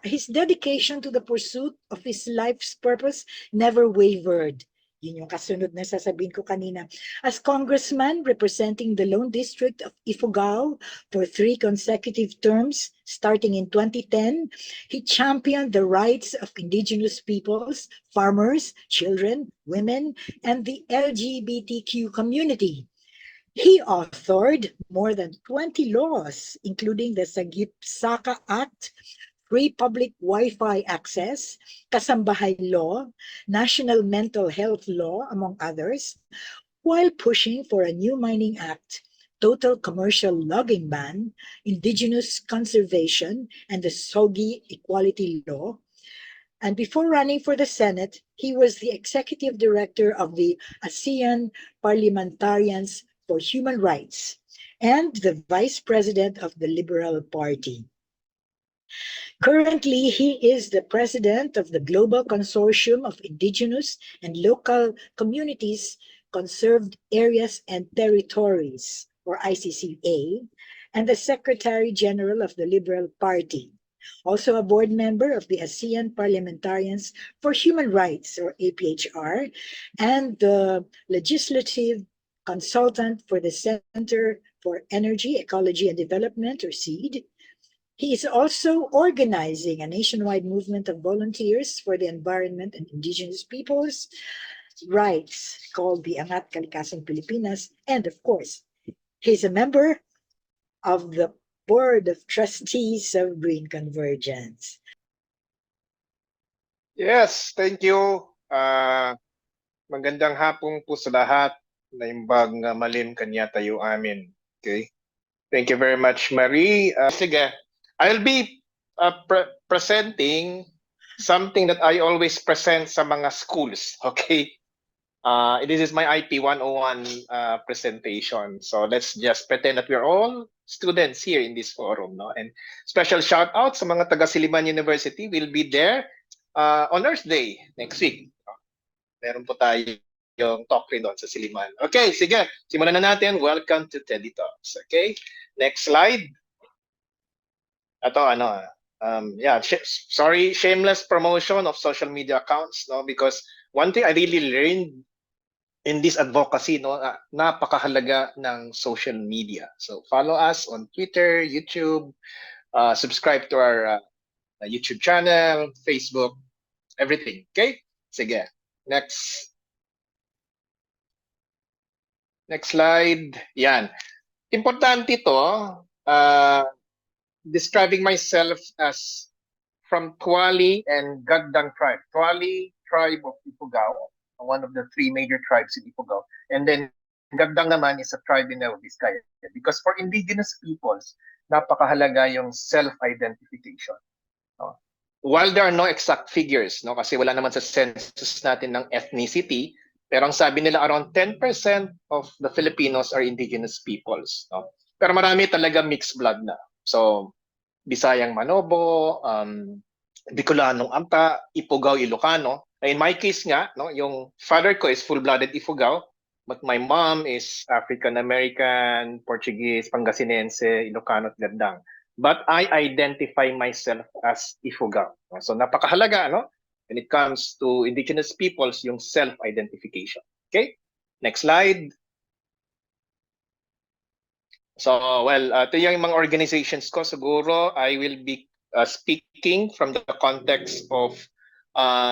his dedication to the pursuit of his life's purpose never wavered. Yun yung kasunod na sasabihin ko kanina. As congressman representing the Lone District of Ifugao for 3 consecutive terms, starting in 2010, he championed the rights of indigenous peoples, farmers, children, women, and the LGBTQ community. He authored more than 20 laws, including the Sagip-Saka Act, free public Wi-Fi access, Kasambahay Law, National Mental Health Law, among others, while pushing for a new mining act, total commercial logging ban, indigenous conservation, and the SOGI Equality Law. And before running for the Senate, he was the executive director of the ASEAN Parliamentarians for Human Rights and the vice president of the Liberal Party. Currently, he is the president of the Global Consortium of Indigenous and Local Communities Conserved Areas and Territories, or ICCA, and the Secretary General of the Liberal Party. Also a board member of the ASEAN Parliamentarians for Human Rights, or APHR, and the legislative consultant for the Center for Energy, Ecology, and Development, or SEED. He is also organizing a nationwide movement of volunteers for the environment and indigenous peoples' rights called the Angat Kalikasan Pilipinas. And of course, he's a member of the Board of Trustees of Green Convergence. Yes, thank you. Magandang hapon po sa lahat. Naimbag nga malim kanya tayo amin. Okay? Thank you very much, Marie. Sige, I'll be presenting something that I always present sa mga schools. Okay? This is my IP 101 presentation. So let's just pretend that we're all students here in this forum. No? And special shout out sa mga taga Silliman University. We'll be there on Earth Day next week. Meron po tayo yung talk rin doon sa Silliman. Okay, sige. Simulan na natin. Welcome to Teddy Talks. Okay? Next slide. Ito, yeah, sorry, shameless promotion of social media accounts, no? Because one thing I really learned in this advocacy, no, napakahalaga ng social media. So follow us on Twitter, YouTube, subscribe to our YouTube channel, Facebook, everything. Okay? Sige. Next slide. Yan. Importante ito, describing myself as from Tuali and Gagdang tribe. Tuali tribe of Ifugao, one of the 3 major tribes in Ifugao. And then Gagdang naman is a tribe in Nueva Vizcaya. Because for indigenous peoples, napakahalaga yung self-identification. No? While there are no exact figures, no, kasi wala naman sa census natin ng ethnicity, pero ang sabi nila around 10% of the Filipinos are indigenous peoples. No? Pero marami talaga mixed blood na. So, Bisayang Manobo, Bicolanong Amta, Ifugao, Ilocano. In my case nga, no, yung father ko is full-blooded Ifugao, but my mom is African-American, Portuguese, Pangasinense, Ilocano at Gandang. But I identify myself as Ifugao. So napakahalaga, no? When it comes to indigenous peoples, yung self-identification. Okay? Next slide. So, well, ito yung mga organizations ko. Siguro, I will be speaking from the context of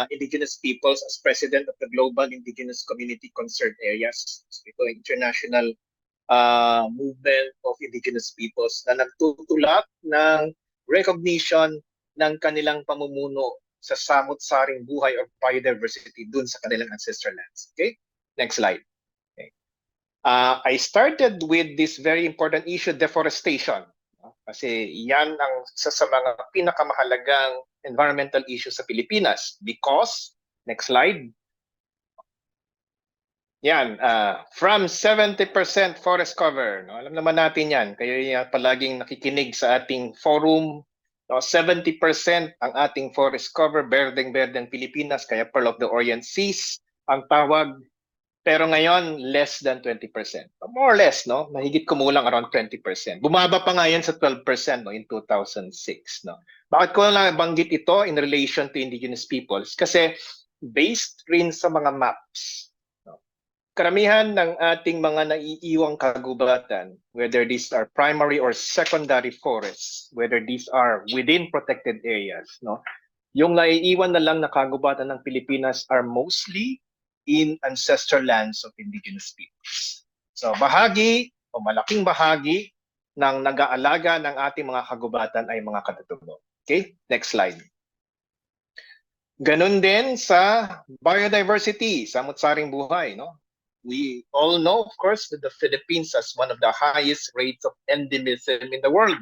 indigenous peoples as president of the Global Indigenous Community Conserved Areas. So, ito international movement of indigenous peoples na nagtutulak ng recognition ng kanilang pamumuno sa samut-saring buhay or biodiversity dun sa kanilang ancestral lands. Okay? Next slide. I started with this very important issue, deforestation. Kasi yan ang isa sa mga pinakamahalagang environmental issues sa Pilipinas because, next slide, yan, from 70% forest cover, no? Alam naman natin yan, kayo yung palaging nakikinig sa ating forum, no? 70% ang ating forest cover, berdeng-berdeng Pilipinas, kaya Pearl of the Orient Seas ang tawag. Pero ngayon, less than 20%. More or less, no? Mahigit kumulang around 20%. Bumaba pa nga yan sa 12%, no, in 2006. No? Bakit ko lang banggit ito in relation to indigenous peoples? Kasi based rin sa mga maps, no? Karamihan ng ating mga naiiwang kagubatan, whether these are primary or secondary forests, whether these are within protected areas, no? Yung naiiwan na lang na kagubatan ng Pilipinas are mostly in ancestral lands of indigenous peoples. So bahagi o malaking bahagi ng nag-aalaga ng ating mga kagubatan ay mga katutubo. Okay, next slide. Ganun din sa biodiversity, samot-saring buhay, no? We all know, of course, that the Philippines has one of the highest rates of endemism in the world.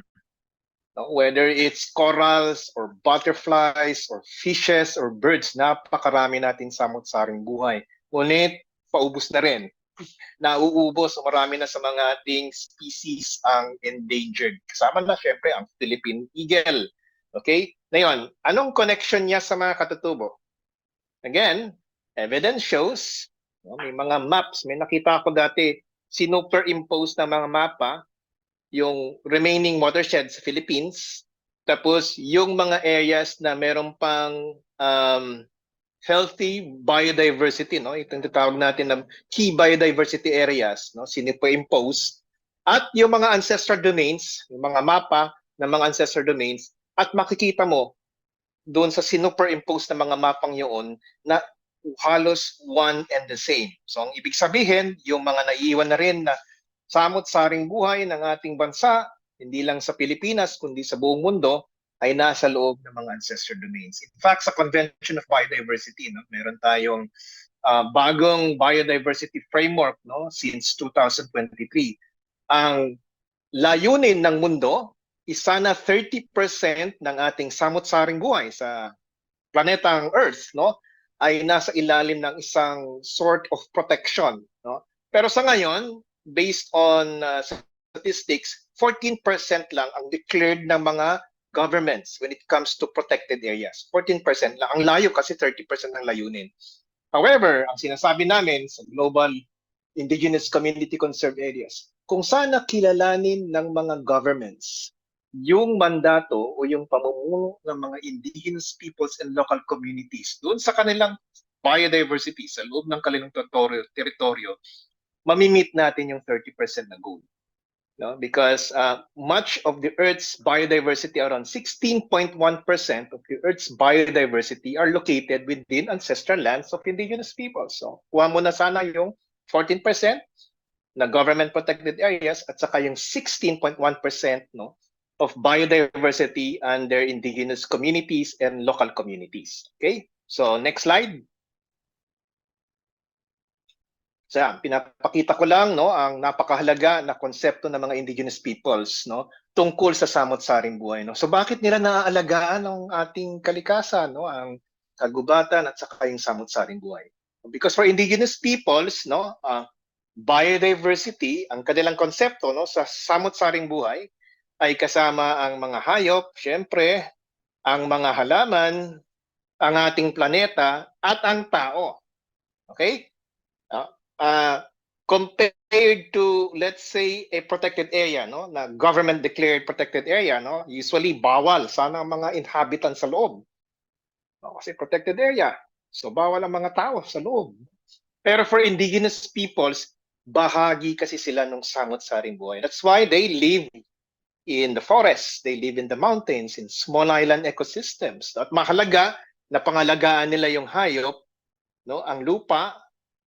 No? Whether it's corals or butterflies or fishes or birds, napakarami natin samot-saring buhay. Ngunit, paubos na rin. Nauubos, marami na sa mga ating species ang endangered. Kasama na, syempre, ang Philippine eagle. Okay? Ngayon, anong connection niya sa mga katutubo? Again, evidence shows, no, may mga maps, may nakita ko dati, sinuperimpose na mga mapa, yung remaining watershed sa Philippines, tapos yung mga areas na meron pang healthy biodiversity, no? Ito yung tatawag natin na key biodiversity areas, no? Sinuperimpose. At yung mga ancestral domains, yung mga mapa ng mga ancestral domains, at makikita mo doon sa sinuperimpose na mga mapang yun na halos one and the same. So ang ibig sabihin, yung mga naiiwan na rin na samot-saring buhay ng ating bansa, hindi lang sa Pilipinas, kundi sa buong mundo, ay nasa loob ng mga ancestral domains. In fact, sa Convention of Biodiversity, no, meron tayong bagong biodiversity framework, no, since 2023. Ang layunin ng mundo is sana 30% ng ating samot-saring buhay sa planetang Earth, no, ay nasa ilalim ng isang sort of protection, no. Pero sa ngayon, based on statistics, 14% lang ang declared ng mga governments when it comes to protected areas. 14% lang. Ang layo kasi 30% ng layunin. However, ang sinasabi namin sa Global Indigenous Community Conserved Areas, kung sana kilalanin ng mga governments yung mandato o yung pamumuno ng mga indigenous peoples and local communities doon sa kanilang biodiversity sa loob ng kanilang teritoryo, mamimit natin yung 30% na goal. No? Because much of the Earth's biodiversity, around 16.1% of the Earth's biodiversity are located within ancestral lands of indigenous peoples. So, kuha mo na sana yung 14% na government protected areas at saka yung 16.1%, no, of biodiversity under indigenous communities and local communities. Okay? So, next slide. So, pinapakita ko lang, no, ang napakahalaga na konsepto ng mga indigenous peoples, no, tungkol sa samot-saring buhay, no. So, bakit nila naaalagaan ang ating kalikasan, no, ang kagubatan at saka yung samot-saring buhay? Because for indigenous peoples, no, biodiversity, ang kanilang konsepto, no, sa samot-saring buhay ay kasama ang mga hayop, syempre, ang mga halaman, ang ating planeta, at ang tao. Okay? Compared to, let's say, a protected area, no, na government declared protected area, no, usually bawal sana ang mga inhabitants sa loob, no, kasi protected area, so bawal ang mga tao sa loob. Pero for indigenous peoples, bahagi kasi sila ng samot-saring buhay. That's why they live in the forests, they live in the mountains, in small island ecosystems. At mahalaga na pangalagaan nila yung hayop, no, ang lupa,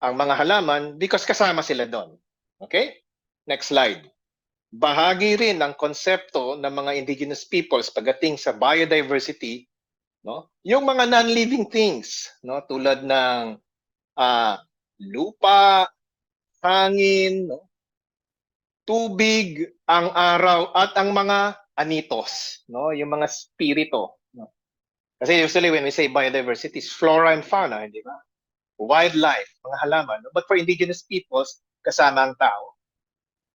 ang mga halaman, because kasama sila doon. Okay? Next slide. Bahagi rin ng konsepto ng mga indigenous peoples pagdating sa biodiversity, no, yung mga non-living things, no, tulad ng lupa, hangin, no, tubig, ang araw, at ang mga anitos, no, yung mga spirito. No? Kasi usually when we say biodiversity, it's flora and fauna, hindi ba? Wildlife, mga halaman. No? But for indigenous peoples, kasama ang tao.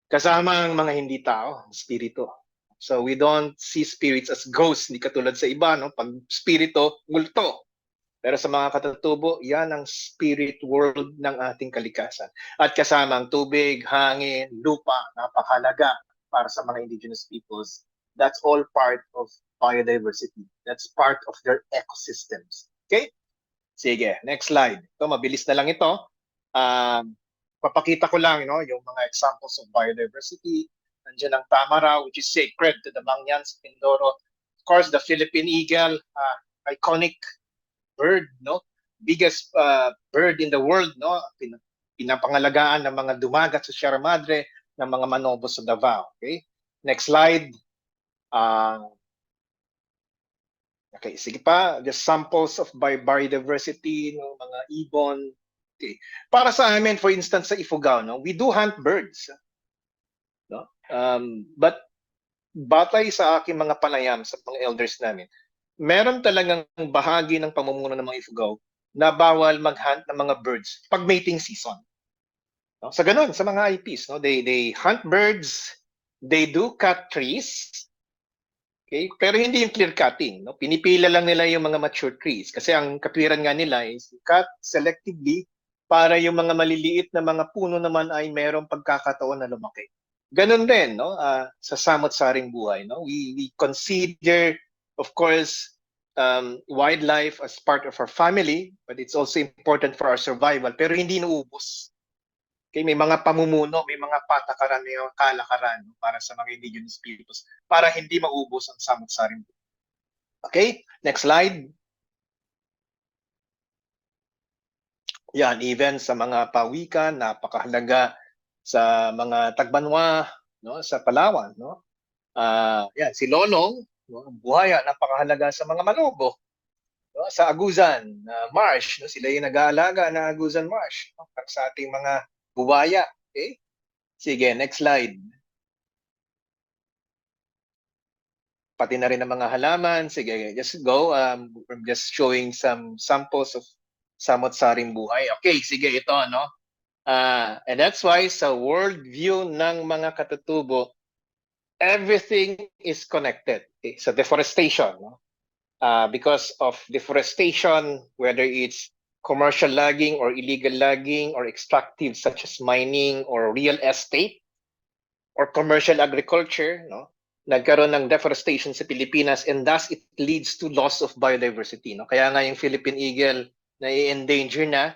Kasama ang mga hindi tao, spirito. So we don't see spirits as ghosts, hindi katulad sa iba, no? Pag spirito, multo. Pero sa mga katutubo, yan ang spirit world ng ating kalikasan. At kasama ang tubig, hangin, lupa, napakahalaga para sa mga indigenous peoples That's all part of biodiversity. That's part of their ecosystems. Okay? Sige, next slide. Ito, mabilis na lang ito. Papakita ko lang, yung mga examples of biodiversity. Nandiyan ang tamaraw, which is sacred to the Mangyans, Mindoro. Of course, the Philippine eagle, iconic bird, biggest bird in the world, pinapangalagaan ng mga dumagat sa Sierra Madre, ng mga manobo sa Davao. Okay? Next slide. Okay, sige pa, the samples of biodiversity, mga ibon. Okay. Para sa amin, for instance, sa Ifugao, we do hunt birds. No? But batay sa aking mga panayam sa mga elders namin, meron talagang bahagi ng pamumuno ng mga Ifugao na bawal mag-hunt ng mga birds pag mating season. No? Sa ganun, sa mga IPs, they hunt birds, they do cut trees, okay? Pero hindi yung clear cutting. Pinipila lang nila yung mga mature trees kasi ang katwiran nga nila is cut selectively para yung mga maliliit na mga puno naman ay merong pagkakataon na lumaki. Ganun din sa samot-saring buhay. We consider, of course, wildlife as part of our family, but it's also important for our survival. Pero hindi naubos. Okay, may mga pamumuno, may mga patakaran, may mga kalakaran para sa mga indigenous peoples para hindi maubos ang samot-saring buhay. Okay, next slide. Yan, even sa mga pawikan, napakahalaga sa mga tagbanwa, sa Palawan, yan, si Lolong, ang buhaya, napakahalaga sa mga manobo. Sa Aguzan Marsh, sila yung nag-aalaga ng Aguzan Marsh para sa ating mga buwaya. Okay? Sige, next slide. Pati na rin ang mga halaman. Sige, just go. I'm just showing some samples of samot-saring buhay. Okay, sige, ito, and that's why sa world view ng mga katutubo, everything is connected. Okay? So deforestation, because of deforestation, whether it's commercial logging or illegal logging or extractive such as mining or real estate or commercial agriculture, nagkaroon ng deforestation sa Pilipinas and thus it leads to loss of biodiversity. Kaya nga yung Philippine eagle na i-endanger na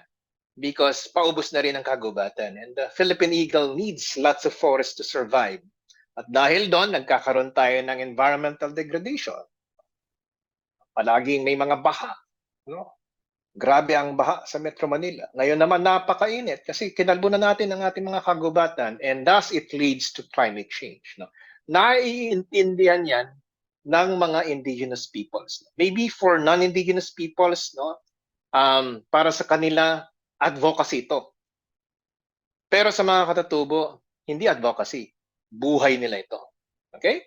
because paubos na rin ang kagubatan. And the Philippine eagle needs lots of forests to survive. At dahil doon, nagkakaroon tayo ng environmental degradation. Palaging may mga baha. Grabe ang baha sa Metro Manila. Ngayon naman napakainit kasi kinalbo na natin ang ating mga kagubatan and thus it leads to climate change. Naiintindihan yan ng mga indigenous peoples. Maybe for non-indigenous peoples, para sa kanila, advocacy ito. Pero sa mga katatubo, hindi advocacy. Buhay nila ito. Okay?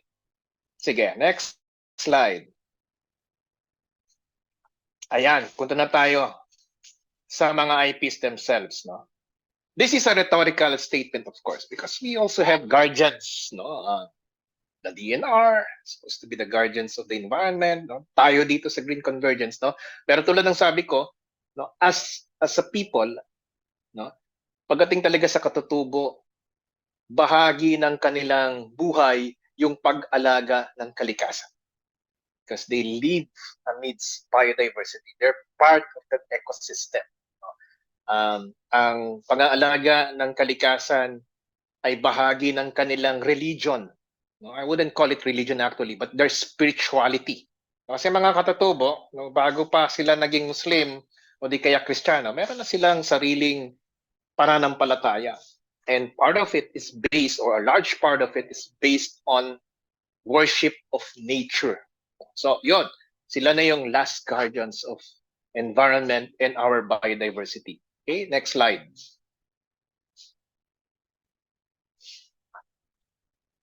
Sige, next slide. Ayan, punta na tayo sa mga IPs themselves. This is a rhetorical statement, of course, because we also have guardians. The DNR, supposed to be the guardians of the environment. Tayo dito sa Green Convergence. Pero tulad ng sabi ko, as a people, pagdating talaga sa katutubo, bahagi ng kanilang buhay yung pag-alaga ng kalikasan. Because they live amidst biodiversity. They're part of that ecosystem. Ang pag-aalaga ng kalikasan ay bahagi ng kanilang religion. I wouldn't call it religion actually, but their spirituality. Kasi mga katatubo, bago pa sila naging Muslim o di kaya Kristiyano, meron na silang sariling pananampalataya. And part of it is based, or a large part of it is based on worship of nature. So, yun, sila na yung last guardians of environment and our biodiversity. Okay, next slide.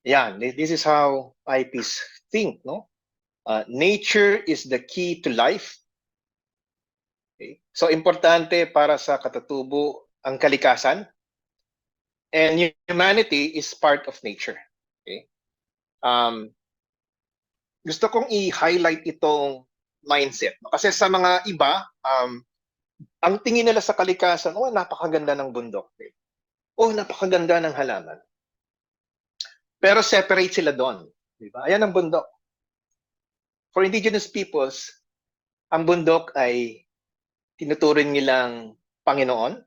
Yan, this is how IPs think, nature is the key to life. Okay? So, importante para sa katatubo ang kalikasan. And humanity is part of nature. Okay? Gusto kong i-highlight itong mindset. Kasi sa mga iba, ang tingin nila sa kalikasan, napakaganda ng bundok. Napakaganda ng halaman. Pero separate sila doon. Diba? Ayan ang bundok. For indigenous peoples, ang bundok ay tinuturing nilang Panginoon.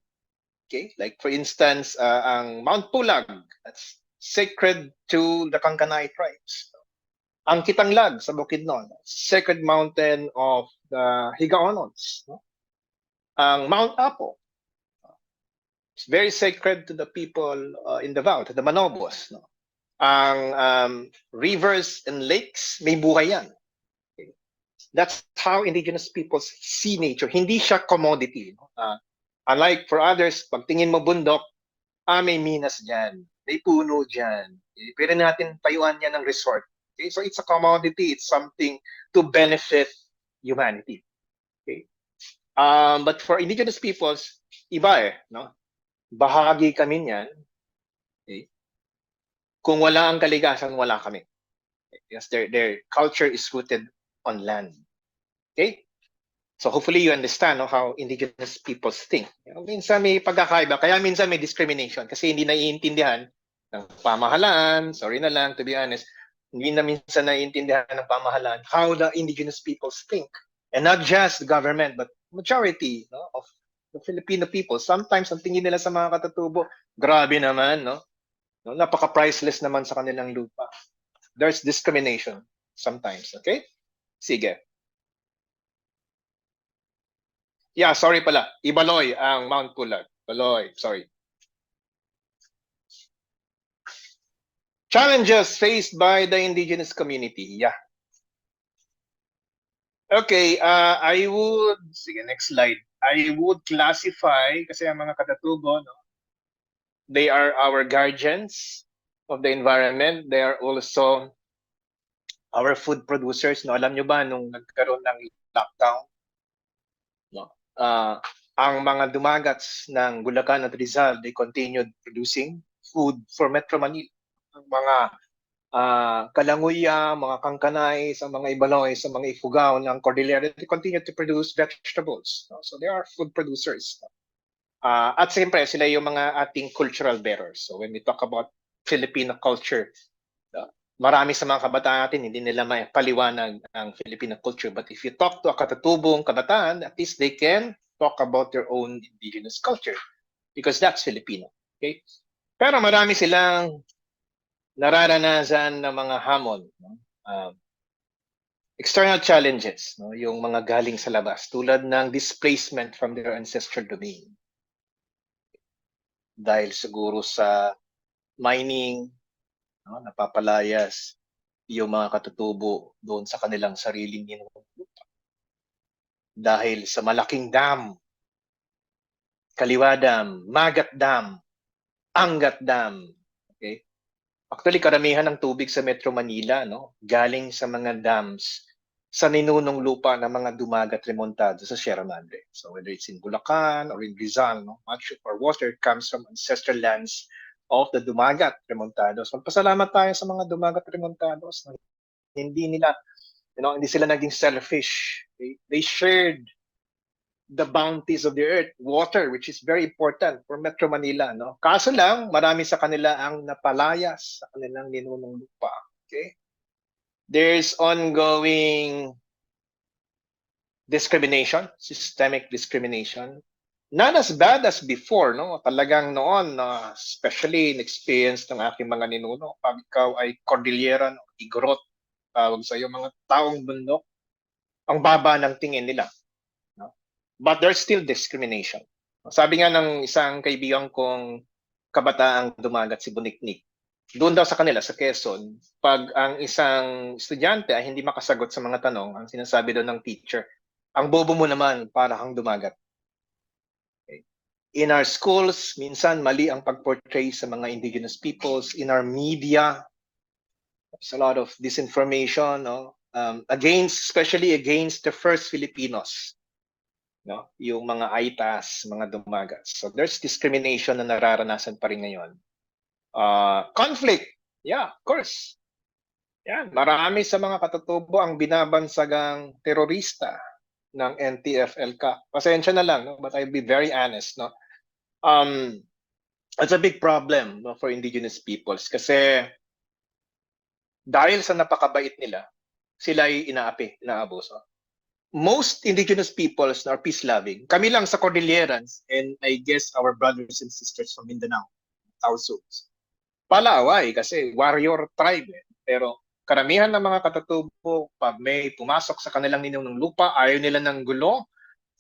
Okay? Like for instance, ang Mount Pulag, that's sacred to the Kankanai tribes. Ang Kitanglag sa Bukidnon, sacred mountain of the Higaonons. No? Ang Mount Apo, it's very sacred to the people in Davao, to the Manobos. No? Ang rivers and lakes, may buhay yan. Okay? That's how indigenous peoples see nature. Hindi siya commodity. No? Unlike for others, pag tingin mo bundok, may minas dyan, may puno dyan. Okay? Pwede natin tayuan yan ng resort. Okay? So it's a commodity. It's something to benefit humanity. Okay? But for indigenous peoples, iba no? Bahagi kami niyan. Okay? Kung wala ang kalikasan, wala kami. Yes, their culture is rooted on land. Okay? So hopefully you understand how indigenous peoples think. Minsan may pagkakaiba, kaya minsan may discrimination kasi hindi naiintindihan ng pamahalaan, sorry na lang, to be honest, hindi na minsan naiintindihan ng pamahalaan how the indigenous peoples think. And not just the government, but majority of the Filipino people. Sometimes ang tingin nila sa mga Katatubo, grabe naman, no? Napaka-priceless naman sa kanilang lupa. There's discrimination sometimes, okay? Sige. Yeah, sorry pala. Ibaloy ang Mount Pulag. Baloy, sorry. Challenges faced by the indigenous community. Yeah. Okay, I would, sige, next slide. I would classify, kasi ang mga Katatubo, no, they are our guardians of the environment. They are also our food producers. No? Alam nyo ba, nung nagkaroon ng lockdown, no? Ang mga dumagats ng Bulacan at Rizal, they continued producing food for Metro Manila. Ang mga Kalanguya, mga Kangkanay, sa mga Ibaloy, sa mga Ifugao ng Cordillera, they continue to produce vegetables. No? So they are food producers. At siyempre, sila yung mga ating cultural bearers. So when we talk about Filipino culture, marami sa mga kabataan natin, hindi nila maipaliwanag ang Filipino culture. But if you talk to a Katatubong kabataan, at least they can talk about their own indigenous culture because that's Filipino. Okay? Pero marami silang nararanasan ng mga hamon. No? External challenges, no? Yung mga galing sa labas, tulad ng displacement from their ancestral domain. Dahil siguro sa mining, no? Napapalayas yung mga Katutubo doon sa kanilang sariling ninuno. Dahil sa malaking dam, Kaliwa Dam, Magat Dam, Angat Dam. Okay? Actually, karamihan ng tubig sa Metro Manila, no, galing sa mga dams sa ninunong lupa ng mga dumagat remontado sa Sierra Madre. So whether it's in Bulacan or in Rizal, no, much of our water comes from ancestral lands of the dumagat remontados. Magpasalamat tayo sa mga dumagat remontados. Hindi nila, hindi sila naging selfish. They shared the bounties of the earth, water, which is very important for Metro Manila. No? Kaso lang, marami sa kanila ang napalayas sa kanilang ninunong lupa. Okay? There's ongoing discrimination, systemic discrimination. Not as bad as before, no? Talagang noon, especially in experience ng aking mga ninuno, pag ikaw ay Cordillera, no? Igorot, tawag sa iyo, mga taong bundok, ang baba ng tingin nila. No? But there's still discrimination. Sabi nga ng isang kaibigan kong kabataang dumagat, si Buniknik, doon daw sa kanila, sa Quezon, pag ang isang estudyante ay hindi makasagot sa mga tanong, ang sinasabi doon ng teacher, ang bobo mo naman para kang dumagat. Okay. In our schools, minsan mali ang pag-portray sa mga indigenous peoples. In our media, there's a lot of disinformation, no? Especially against the first Filipinos. No? Yung mga Aitas, mga dumagat. So there's discrimination na nararanasan pa rin ngayon. Conflict. Yeah, of course. Yan, marami sa mga Katatubo ang binabansagang terorista ng NTF-ELCA. Pasensya na lang, no? But I'll be very honest. No? It's a big problem, no, for indigenous peoples kasi dahil sa napakabait nila, sila ay inaapi, inaabuso. Most indigenous peoples are peace-loving. Kami lang sa Cordilleras, and I guess our brothers and sisters from Mindanao, Tausug, palaaway kasi warrior tribe. Pero karamihan ng mga katatubo, pag may pumasok sa kanilang ninong ng lupa, ayaw nila ng gulo.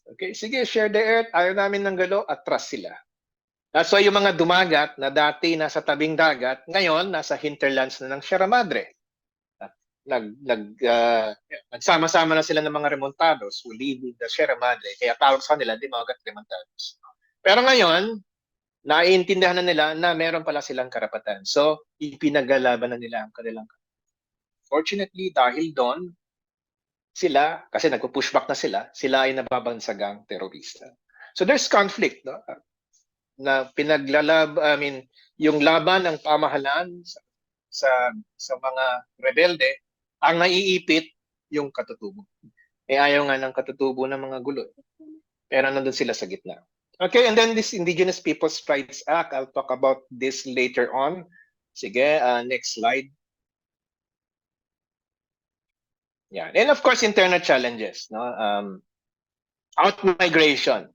Okay, sige, share the earth, ayaw namin ng gulo, atras sila. That's why yung mga dumagat na dati nasa tabing dagat, ngayon nasa hinterlands na ng Sierra Madre. Nagsama-sama na sila ng mga remontados who live in the Sierra Madre. Kaya tawag sa kanila, Dimagat Remontados. Pero ngayon, naiintindihan na nila na meron pala silang karapatan. So, ipinaglalaban na nila ang kanilang karapatan. Fortunately, dahil doon, sila, kasi nagpo-pushback na sila ay nababansagang terorista. So there's conflict, no? Na yung laban ng pamahalaan sa mga rebelde, ang naiipit yung katutubo. Ayaw nga ng katutubo ng mga gulo. Pero nandun sila sa gitna. Okay, and then this Indigenous Peoples' Rights Act, I'll talk about this later on. Sige, next slide. Yeah, and of course, internal challenges. No? Out-migration.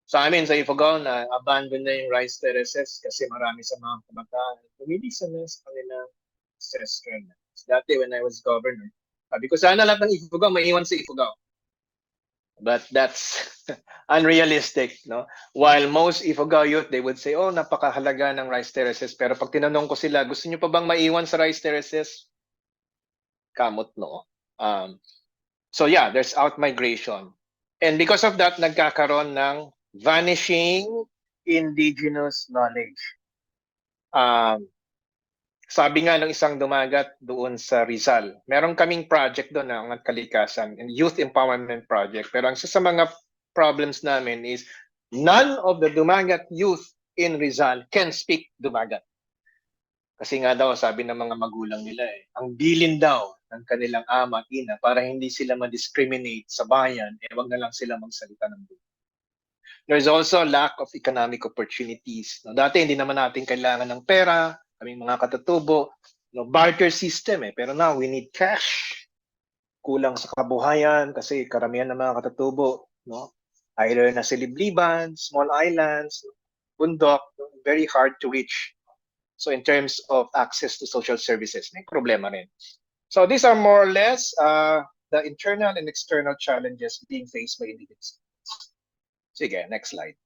Sa amin, sa Ifugao, na abandon na yung rice terraces kasi marami sa mga kabataan lumilisan na sa kanilang ancestral lands. Dati, when I was governor, sabi ko, sana lahat ng Ifugao maiwan sa Ifugao. But that's unrealistic, no? While most Ifugao youth, they would say, oh, napakahalaga ng rice terraces. Pero pag tinanong ko sila, gusto niyo pa bang maiwan sa rice terraces? Kamot, no? So yeah, there's out-migration. And because of that, nagkakaroon ng vanishing indigenous knowledge. Sabi nga ng isang dumagat doon sa Rizal, meron kaming project doon ng kalikasan, youth empowerment project. Pero ang isa sa mga problems namin is none of the dumagat youth in Rizal can speak dumagat. Kasi nga daw, sabi ng mga magulang nila, ang bilin daw ng kanilang ama at ina para hindi sila ma-discriminate sa bayan, wag na lang sila magsalita ng dumagat. There's also a lack of economic opportunities. No, dati hindi naman natin kailangan ng pera, kaming mga katutubo, no, barter system pero now we need cash. Kulang sa kabuhayan kasi karamihan ng mga katutubo, no, either nasa libliban, small islands, bundok, very hard to reach. So in terms of access to social services, may problema rin. So these are more or less the internal and external challenges being faced by indigenous. Sige, next slide.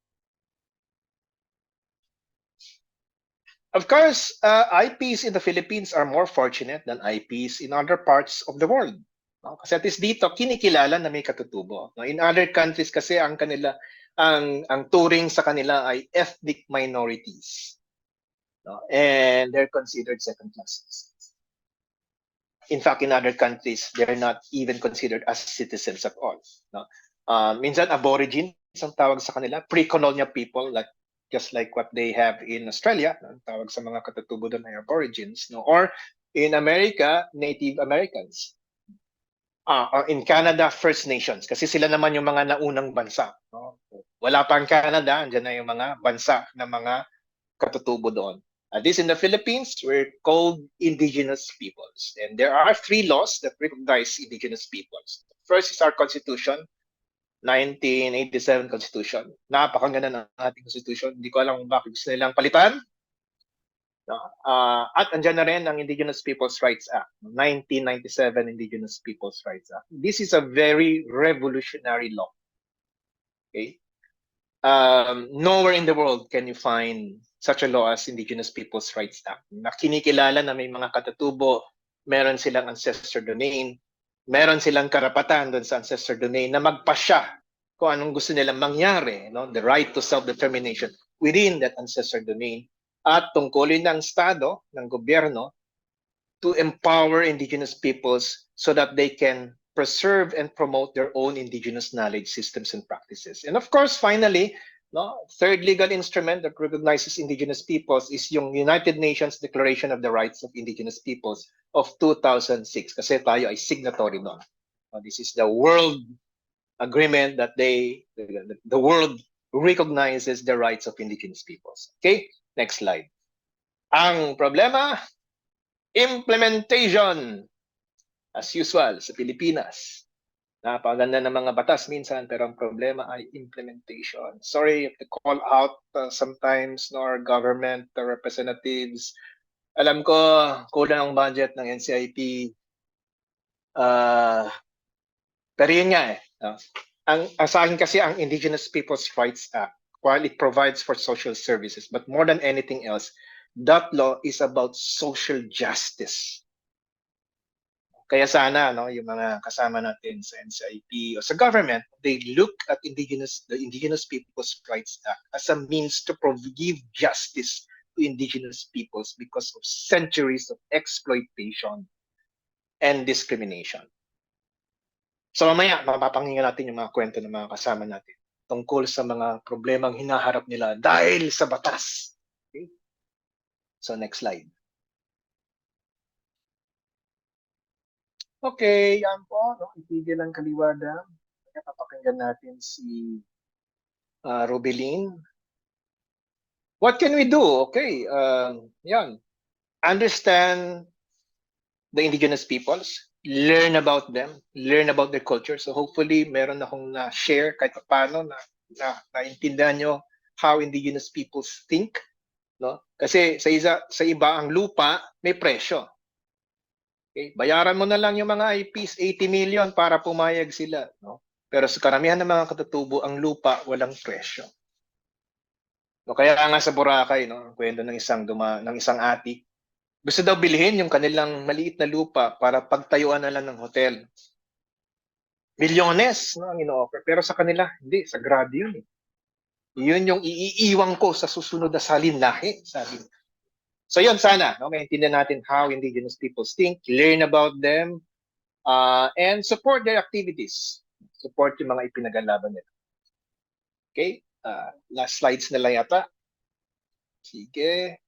Of course, IPs in the Philippines are more fortunate than IPs in other parts of the world. No? Kasi at least dito, kinikilala na may katutubo. No? In other countries kasi ang turing sa kanila ay ethnic minorities. No? And they're considered second-class citizens. In fact, in other countries, they're not even considered as citizens at all. No? Minsan, aborigines ang tawag sa kanila, pre-colonial people, just like what they have in Australia, ang tawag sa mga katutubo doon ay aborigines, no? Or in America, Native Americans. Or in Canada, First Nations, kasi sila naman yung mga naunang bansa. No? Wala pang Canada, andyan na yung mga bansa na mga katutubo doon. At least in the Philippines, we're called indigenous peoples. And there are 3 laws that recognize indigenous peoples. First is our Constitution, 1987 Constitution. Napakaganda ng ating Constitution. Hindi ko alam bakit gusto nilang palitan. No? At andyan na rin ang Indigenous Peoples' Rights Act, 1997 Indigenous Peoples' Rights Act. This is a very revolutionary law. Okay? Nowhere in the world can you find such a law as Indigenous Peoples' Rights Act. Na kinikilala na may mga katutubo, meron silang ancestor domain, meron silang karapatan doon sa ancestor domain na magpasya kung anong gusto nilang mangyari, no? The right to self-determination within that ancestor domain, at tungkulin ng Estado, ng gobyerno, to empower indigenous peoples so that they can preserve and promote their own indigenous knowledge systems and practices. And of course, finally, no, third legal instrument that recognizes indigenous peoples is yung United Nations Declaration of the Rights of Indigenous Peoples of 2006, kasi tayo ay signatory doon. This is the world agreement that the world recognizes the rights of indigenous peoples. Okay, next slide. Ang problema, Implementation. As usual, sa Pilipinas. Napaganda ng mga batas minsan, pero ang problema ay implementation. Sorry if to call out sometimes our government representatives. Alam ko, kulang ang budget ng NCIP. Pero yun nga eh. Ang sa akin kasi ang Indigenous Peoples' Rights Act, while it provides for social services, but more than anything else, that law is about social justice. Kaya sana yung mga kasama natin sa NCIP o sa government, they look at the Indigenous Peoples' Rights Act as a means to give justice to Indigenous peoples because of centuries of exploitation and discrimination. So mamaya, mapapakinggan natin yung mga kwento ng mga kasama natin tungkol sa mga problemang hinaharap nila dahil sa batas. Okay? So next slide. Okay, yan po. Itigil ang kaliwada. Papakinggan natin si Rubeline. What can we do? Okay, yan. Understand the Indigenous peoples, learn about them, learn about their culture. So hopefully, meron akong na-share kahit paano naintindihan nyo how Indigenous peoples think. No? Kasi sa iba, ang lupa may presyo. Okay? Bayaran mo na lang yung mga IPs, 80 million para pumayag sila. No? Pero sa karamihan ng mga katutubo, ang lupa walang presyo. No, kaya nga sa Boracay, ang kwento ng isang ati, gusto daw bilhin yung kanilang maliit na lupa para pagtayuan na lang ng hotel. Milyones ang ino-offer. Pero sa kanila, hindi. Sagrado yun. Yun yung iiiwang ko sa susunod na salinlahi, sabi. So yun sana, maintindihan natin how Indigenous peoples think, learn about them, and support their activities. Support yung mga ipinagalaban nila. Okay? Last slides na lang yata. Sige.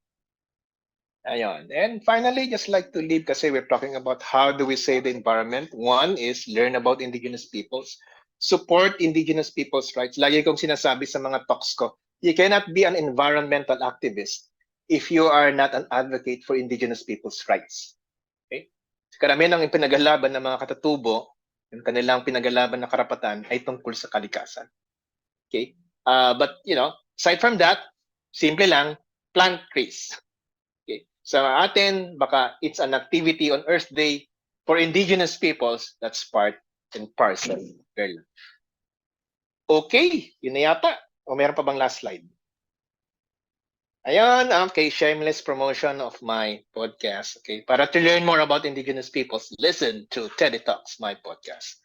Ayun. And finally, just like to leave kasi we're talking about how do we save the environment. One is learn about Indigenous peoples. Support Indigenous people's rights. Lagi kong sinasabi sa mga talks ko, you cannot be an environmental activist if you are not an advocate for Indigenous people's rights. Okay? Karamihan ng pinaglaban ng mga katatubo, yung kanilang pinaglaban na karapatan ay tungkol sa kalikasan. Okay? But, aside from that, simple lang, plant trees. Okay? Sa atin, baka it's an activity on Earth Day. For Indigenous peoples, that's part and parcel. Okay, yun na yata. O meron pa bang last slide? Ayan, okay, shameless promotion of my podcast. Okay, para to learn more about Indigenous peoples, listen to Teddy Talks, my podcast.